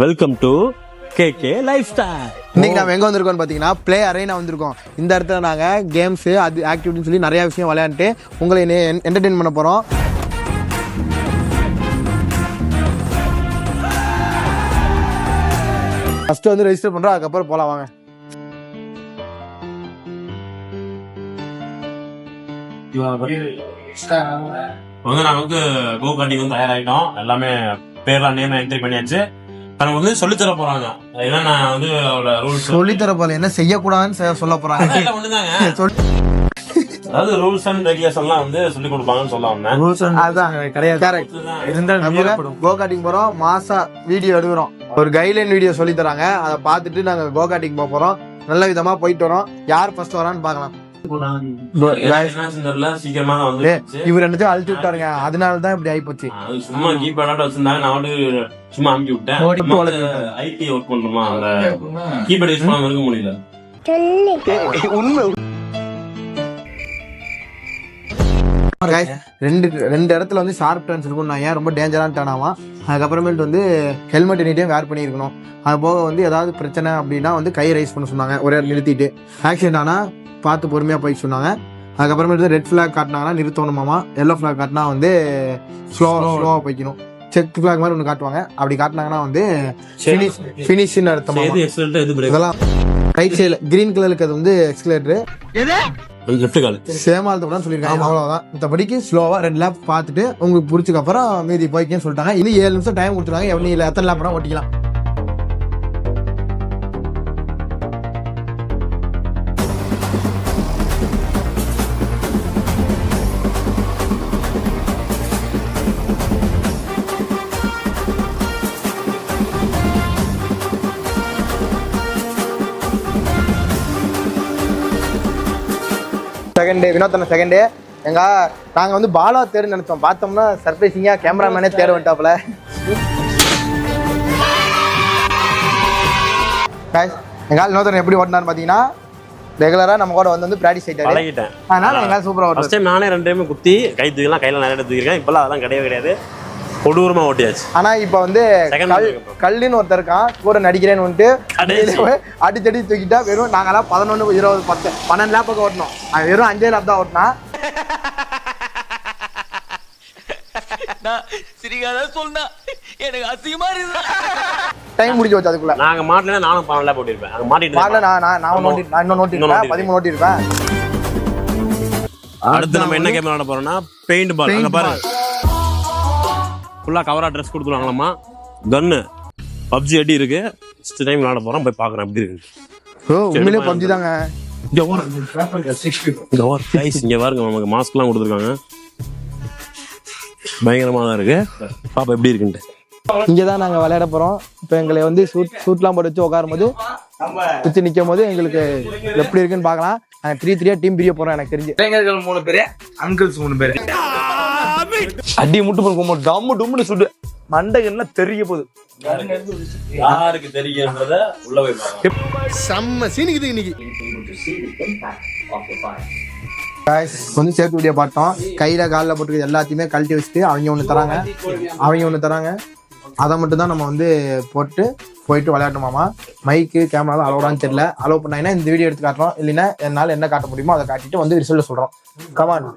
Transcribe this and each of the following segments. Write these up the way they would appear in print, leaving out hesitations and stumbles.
Welcome to KK lifestyle. இன்னைக்கு நம்ம எங்க வந்திருக்கோம்னு பாத்தீங்கன்னா பிளே அரேனா வந்திருக்கோம். இந்த இடத்துல நாங்க கேம்ஸ் அது ஆக்டிவிட்டின்னு சொல்லி நிறைய விஷயம் விளையாண்டுட்டு உங்களை என்டர்டெயின் பண்ண போறோம். ஃபர்ஸ்ட் வந்து ரெஜிஸ்டர் பண்றோம், அதுக்கப்புறம் போலாம் வாங்க. வந்து நாங்க வந்து கோ கார்டிங் வந்து தயாராகிட்டோம். எல்லாமே பேர்லாம் நேம் என்ட்ரி பண்ணியாச்சு. எனக்கு வந்து சொல்லித்தர போறாங்க. ஏன்னா நான் வந்து ரூல்ஸ் சொல்லித்தர போல என்ன செய்யக்கூடாதுன்னு சொல்ல போறாங்க. அதாவது ரூல்ஸ் அண்ட் ரெகுலேஷன்லாம் வந்து சொல்லி கொடுப்பாங்கன்னு சொல்ல வந்தேன். அதுதான் கிடையாது. கோ கார்டிங் போறோம், மாசா வீடியோ எடுக்கிறோம், ஒரு கைட்லைன் வீடியோ சொல்லி தராங்க. அதை பார்த்துட்டு நாங்க கோ கார்டிங் போறோம். நல்ல விதமா போயிட்டு வரோம். யார் ஃபர்ஸ்ட் வரான்னு பாக்கலாம். சீக்கிரமா இவர் என்னச்சும் அழிச்சு விட்டாருங்க, அதனாலதான் இப்படி ஆகி போச்சு. சும்மா கீபேர்ட் வச்சிருந்தாங்க, நான் வந்து சும்மா அமுக்கி விட்டேன். ஐடி ஒர்க் பண்றோமா, அந்த கீபேர்ட் யூஸ் பண்ணாம இருக்க முடியல. ரெண்டு இடத்துல வந்து ஷார்ப் டர்ன்ஸ் இருக்கும். நான் ஏன் ரொம்ப டேஞ்சரான டர்ன் ஆகும். அதுக்கப்புறமேட்டு வந்து ஹெல்மெட் எனிடைம் வேர் பண்ணியிருக்கணும். அது போக வந்து ஏதாவது பிரச்சனை அப்படின்னா வந்து கை ரைஸ் பண்ண சொன்னாங்க. ஒரே நிறுத்திட்டு ஆக்சிடென்ட் ஆனா பார்த்து பொறுமையா போய் சொன்னாங்க. அதுக்கப்புறமேட்டு ரெட் ஃபிளாக் காட்டினாங்கன்னா நிறுத்தணுமாமா. எல்லோ ஃபிளாக் காட்டினா வந்து ஸ்லோவா போய்க்கணும். செக் ஃபிளாக் மாதிரி ஒன்று காட்டுவாங்க. அப்படி காட்டினாங்கன்னா வந்து ஃபினிஷ்னு அர்த்தமா. இதெல்லாம் ரைட் சைடில் கிரீன் கலருக்கு அது வந்து எக்ஸ்கலேட்டரு, சேமாலத்தை கூட சொல்லியிருக்காங்க. அவ்வளோதான். மற்றபடிக்கு ஸ்லோவாக 2 லேப் பார்த்துட்டு உங்களுக்கு பிடிச்சக்கு அப்புறம் மீதி போய்க்கன்னு சொல்லிட்டாங்க. இன்னும் 7 நிமிஷம் டைம் கொடுத்துருவாங்க. எவ்வளோ இல்லை எத்தனை லேப் வேணா ஓட்டிக்கலாம். செகண்ட் டே வினோத்தன செகண்ட் டே நாங்கள் வந்து பாலா தேர்ன்னு நினைச்சோம். பார்த்தோம்னா சர்ப்ரைசிங்காக கேமராமேனே தேர் வந்துட்டாப்புல. எங்கால் வினோத்தன் எப்படி ஓட்டினான்னு பார்த்தீங்கன்னா ரெகுலராக நம்ம கூட வந்து ப்ராக்டிஸ் ஆகிட்டாரு. அதனால எங்கால் சூப்பராக ஓட்டும். ஃபர்ஸ்ட் டைம் நானே 2 டைம் குத்தி கை தூக்கிலாம் கையில் நிறைய தூக்கிருக்கேன். இப்போல்லாம் அதெல்லாம் கிடையாது, கொடூரமா ஓட்டியாச்சு. ஆனா இப்ப வந்து கல்லுன்னு ஒருத்தர் இருக்கான், கூட நடிக்கிறேன்னு வந்துட்டு அடிச்சடி தூக்கிட்டா வெறும் நாங்கெல்லாம் 11, 20, 10, 12 லேப்புக்கு ஓட்டணும். வெறும் 5 லேப் தான் ஓட்டினா. டைம் முடிஞ்சு வச்சு அதுக்குள்ள நாங்க மாட்டல. நானும் 12 லேப் ஓட்டிருப்பேன். அங்க மாட்டிட்டு நான் இன்னும் நோட்டிருப்பேன், 13 ஓட்டிருப்பேன். அடுத்து நம்ம என்ன கேம் விளையாட போறோம்னா பெயிண்ட் பால். அங்க பாரு, ஃபுல்லா கவரா ட்ரெஸ் கொடுத்துருவாங்களாமா. கன்னு பப்ஜி அடி இருக்கு. ஃபர்ஸ்ட் டைம் விளையாட போறோம், போய் பார்க்கறேன் எப்படி இருக்கு. உண்மையிலே பப்ஜி தாங்க. இங்க பாருங்க, நமக்கு மாஸ்க்லாம் கொடுத்துருக்காங்க. பயங்கரமா தான் இருக்கு. பாப்பா எப்படி இருக்குன்ட்டு. இங்கதான் நாங்க விளையாட போறோம். இப்ப எங்களை வந்து சூட்லாம் போட்டு வச்சு உட்காரும் போது சுத்தி நிக்கும் போது எங்களுக்கு எப்படி இருக்குன்னு பாக்கலாம். 3-3 டீம் பிரிய போறோம். எனக்கு தெரிஞ்சு 3 பேரு, அங்கிள்ஸ் 3 பேரு. அடி முட்டு போகும், டம்மு டும்னு சுட்டு மண்டகன்லாம் தெரிய போகுது. யாருக்கு தெரியும்ன்றத உள்ள போய் பாருங்க. செம்ம சீனிக்குது இன்னைக்கு. வந்து சேஃப்டி வீடியோ பார்த்தோம். கையில காலில் போட்டுருக்க எல்லாத்தையுமே கழட்டி வச்சுட்டு அவங்க ஒன்று தராங்க. அதை மட்டும் தான் நம்ம வந்து போயிட்டு விளையாடணுமாமா. மைக்கு கேமராலாம் அலோடான்னு தெரியல. அலோவ் பண்ணாங்கன்னா இந்த வீடியோ எடுத்து காட்டுறோம், இல்லைன்னா என்னால் என்ன காட்ட முடியுமோ அதை காட்டிட்டு வந்து ரிசல்ட் சொல்றோம். கமான்.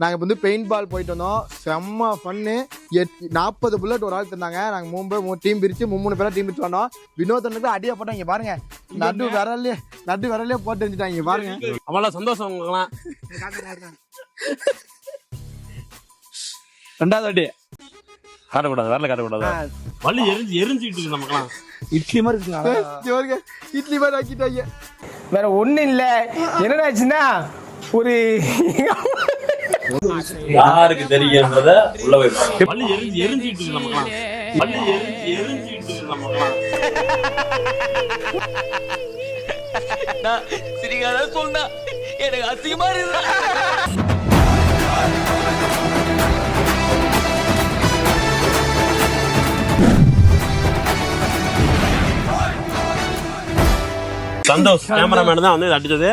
நாங்கள் இப்போ வந்து பெயிண்ட் பால் போயிட்டு வந்தோம். செம்ம ஃபன்னு. 40 புல்லட் ஒரு ஆள் தந்தாங்க. நாங்கள் 3 டீம் பிரித்து 3 பேராக டீம் பிரித்து வந்தோம். வினோதனுக்கு அடியா போட்டாங்க. இங்கே பாருங்க, நடு விரல்லே போட்டு இருந்துட்டாங்க. இங்கே பாருங்க, அவ்வளோ சந்தோஷம் உங்களுக்குலாம். 2வது அடி காட்டக்கூடாது, வரல காட்டக்கூடாது. வலி எரிஞ்சுக்கிட்டு இருக்கு நமக்குலாம். இட்லி மாதிரி இருக்குங்க. இட்லி மாதிரி ஆக்கிட்டாங்க. வேற ஒண்ணு இல்ல. என்னடாச்சுன்னா ஒரு யாருக்கு தெரியும்ன்றத உள்ள போய் பாருங்க. வலி எரிஞ்சுக்கிட்டு இருக்கு நமக்குலாம். எரிஞ்சுக்கிட்டு இருக்கு நமக்குலாம். நான் சிரிக்காத சொன்னா எனக்கு அசிங்கமா இருக்கு. சந்தோஷ் கேமராமேன் தான் வந்து அடிச்சது.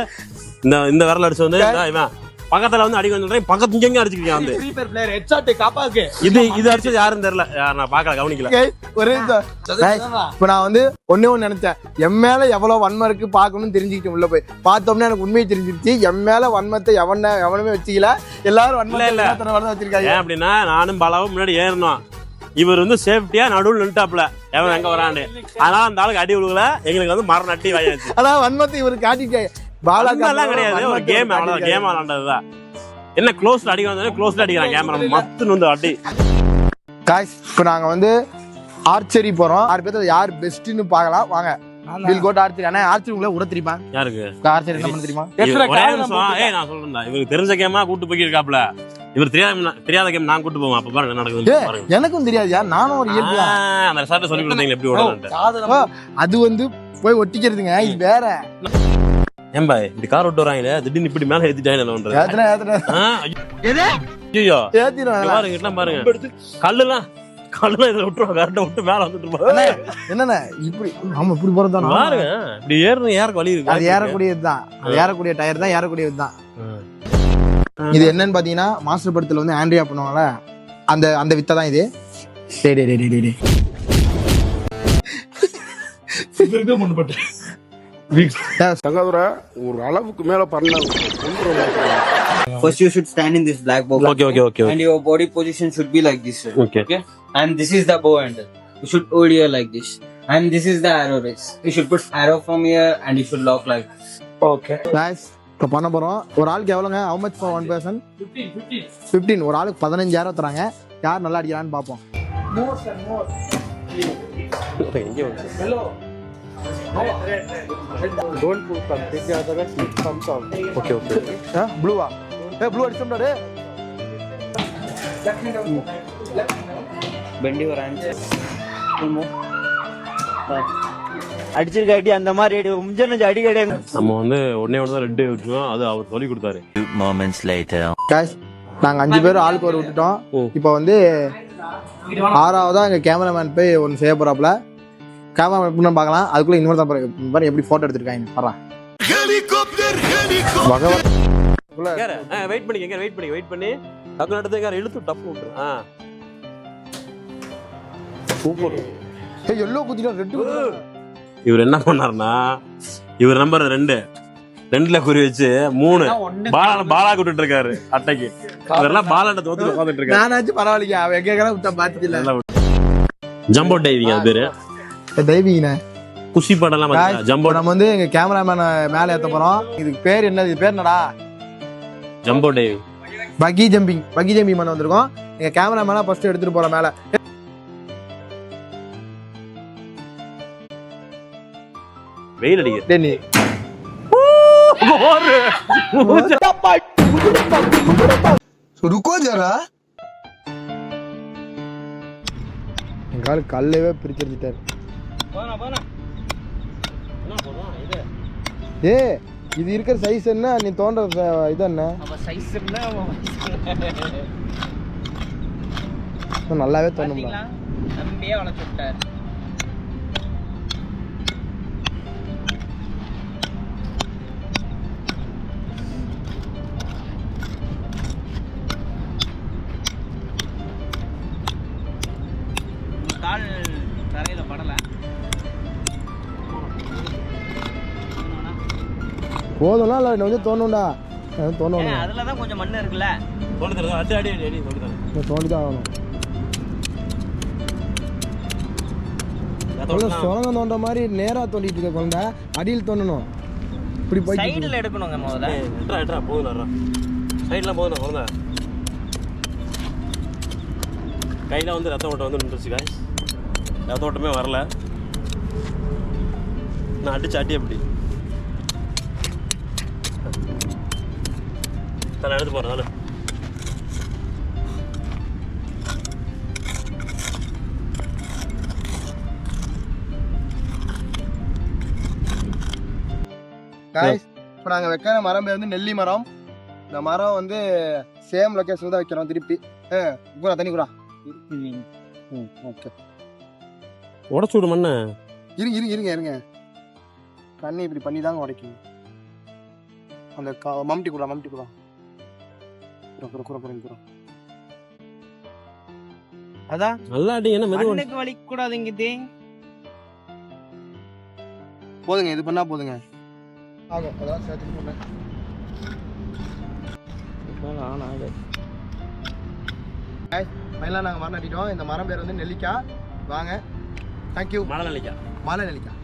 இந்த விரல் அடிச்சு வந்து இவன் பக்கத்துல வந்து அடி வந்து பக்கத்து இங்க அடிச்சுக்கிறியா வந்து ஃப்ரீ ஃபயர் பிளேயர் ஹெட்ஷாட் காப்பாக்கு. இது அடிச்சது யாருன்னு தெரியல. நான் பார்க்கல, கவனிக்கல. ஒரே இப்போ நான் வந்து ஒன்னே ஒன்று நினைச்சேன், என் மேல எவ்வளவு வன்மம் இருக்கு பார்க்கணும்னு தெரிஞ்சுக்கிட்டு உள்ள போய் பார்த்தோம்னா எனக்கு உண்மையை தெரிஞ்சிருச்சு. என் மேல வன்மத்தை எவனுமே வச்சுக்கல, எல்லாரும் வன்மத்தை வச்சிருக்காங்க. ஏன் அப்படின்னா நானும் பாலாவும் முன்னாடி ஏறணும், இவர் வந்து சேஃப்டியா நடுவில் நின்ட்டாப்ல எவன் எங்க வரான்னு. அதனால அந்த ஆளுக்கு அடி விழுகல, எங்களுக்கு வந்து மரம் நட்டி வாயாச்சு. அதான் வன்மத்தை இவரு காட்டிட்டாங்க. பாலா எல்லாம் கிடையாது, ஒரு கேம், அவ்வளவுதான், கேம் விளாண்டதுதான். என்ன க்ளோஸ்ல அடிக்க வந்தாலும் க்ளோஸ்ல அடிக்கிறான் கேமரா மத்துன்னு வந்து அடி. காய்ஸ் இப்போ நாங்க வந்து ஆர்ச்சரி போறோம். 6 பேர்த்துல யார் பெஸ்ட்னு பார்க்கலாம் வாங்க. வில் கோட் ஆர்ச்சரி. ஆனா ஆர்ச்சரி உள்ள உட தெரியுமா? யாருக்கு ஆர்ச்சரி என்ன பண்ண தெரியுமா? ஒரே நிமிஷம். நான் சொல்றேன், இவருக்கு தெரிஞ்ச கேமா கூட்டு போயிருக்காப்ல. இவர் தெரியாத கேம் நான் கூட்டு போவேன். அப்ப பாருங்க என்ன நடக்குது. எனக்கும் தெரியாதுயா, நானும் ஒரு இயல்பு அந்த ரெசார்ட் சொல்லி கொடுத்தீங்க எப்படி ஓடணும்னு. அது வந்து போய் ஒட்டிக்கிறதுங்க, இது வேற. ஏம்பா இப்படி கார் விட்டு வராங்களே, திடீர்னு இப்படி மேல ஏத்திட்டாங்க என்ன பண்றது? ஐயோ பாருங்க பாருங்க, கல்லுலாம் இதுல விட்டுருவாங்க, கரெக்டா விட்டு மேல வந்துட்டு என்னண்ணே இப்படி. ஆமா இப்படி போறதுதான் பாருங்க, இப்படி ஏறக்கு வழி இருக்கு. அது ஏறக்கூடியதுதான், அது ஏறக்கூடிய டயர் தான், ஏறக்கூடியதுதான். இது என்னன்னு பாத்தீங்கன்னா மாஸ்டர் படத்துல வந்து ஆண்ட்ரியா பண்ணுவாங்கல்ல, அந்த வித்தை தான் இது. ஒரு அளவுக்கு மேல பண்ண. First you should stand in this black box. Okay. And your body position should be like this. Okay. And this is the bow handle. You should hold here like this. And this is the arrow race. You should put arrow from here and you should lock like this. Okay. Guys, இப்போ பண்ண போறோம். ஒரு ஆளுக்கு எவ்வளவுங்க? How much for one person? 15. ஒரு ஆளுக்கு 15,000 தராங்க. யார் நல்லா அடிக்கிறான்னு பாப்போம். Don't put something the other way, it comes out. Okay. ப்ளூவா? ப்ளூ அடிச்சோம்டா டேய். Bend your hands. அடிச்சிருக்காட்டி அந்த மாதிரி முஞ்சன அடி கிடையாது. நம்ம வந்து ஒண்ணே தான் ரெட் விட்டுருவோம், அது அவர் சொல்லி கொடுத்தாரு. Moments later. Guys, நாங்க 5 பேர் ஆளுக்கு ஒரு விட்டுட்டோம். இப்போ வந்து 6ஆவதா எங்க கேமராமேன் போய் ஒன்னு செய்ய போறாப்ல. கேமராமேன் எப்படின்னு பார்க்கலாம். அதுக்குள்ள இன்னொரு தான் பாருங்க எப்படி போட்டோ எடுத்துருக்காங்க பாரு. வெயிட் பண்ணி டக்கு நடத்துங்க, இழுத்து டப்பு விட்டுரு. சூப்பர். எல்லோ குத்திட்டா ரெட். இவர் என்ன பண்ணாருன்னா, இவர் நம்பர் 2ல குறி வச்சு 3 பாலா கூட்டிட்டு இருக்காரு அட்டைக்கு. இவரெல்லாம் பாலாட்ட தோத்து உட்காந்துட்டு இருக்காரு. நானாச்சும் பரவாயில்லையா, அவன் எங்க விட்டா பாத்துக்கல. ஜம்போ டைவிங் அது பேரு. டைவிங்ண்ணே, குஷி படம்லாம் ஜம்போ. நம்ம வந்து எங்க கேமராமேன் மேல ஏத்த போறோம். இதுக்கு பேர் என்ன? இது பேர் என்னடா? Jumbo diving. பக்கி ஜம்பிங் பண்ண வந்திருக்கோம். எங்க கேமராமேனா ஃபர்ஸ்ட் எடுத்துட்டு போறோம் மேல. வெயில் அடிக்குது. டேய் நீ ருக்கோ ஜரா. எங்கால கல்லவே பிரிச்சிட்டாரு. ஏய் இது இருக்கிற சைஸ் என்ன? நீ தோன்ற இது என்ன? நல்லாவே தோணும்டா. நம்பியே வளச்சு விட்டார். கால் தரையில படல. போதும்லாம் இல்லை, வந்து தோணும்டா. தோணும். அதுலதான் கொஞ்சம் மண்ணு இருக்குல்ல. தோண்டிதான் ஆகணும். சுரங்கம் தோன்ற மாதிரி நேரா தோண்டிட்டு இருக்க குழந்தை அடியில் தோண்டணும். இப்படி போய் சைடுல எடுக்கணுங்க முதல்ல. போதும் சைட்லாம் போதும் குழந்தை. கையில வந்து ரத்த ஓட்டம் வந்து நின்றுச்சு காய். ரத்த ஓட்டமே வரல. நான் அடி அப்படி நான் எடுத்து போறேன். இப்போ நாங்கள் வைக்கிற மரம் பேர் வந்து நெல்லி மரம். இந்த மரம் வந்து சேம் லொக்கேஷன் தான் வைக்கிறோம் திருப்பி. கூட தண்ணி கூட ஓகே உடச்சு விடு மண்ண. இருங்க தண்ணி இப்படி பண்ணி தாங்க உடைக்கணும். அந்த மம்டி கூட அதான் நல்லா அடி என்ன மெதுவா கண்ணுக்கு வலிக்க கூடாதுங்குது. போதுங்க, இது பண்ணா போதுங்க. ஆகும், அதான் சேர்த்து போடுறேன். ஃபைனலாக நாங்கள் மரம் நட்டிட்டோம். இந்த மரம் பேர் வந்து நெல்லிக்காய். வாங்க, தேங்க்யூ. மழை நினைக்கா மலை நெல்லிக்காய்.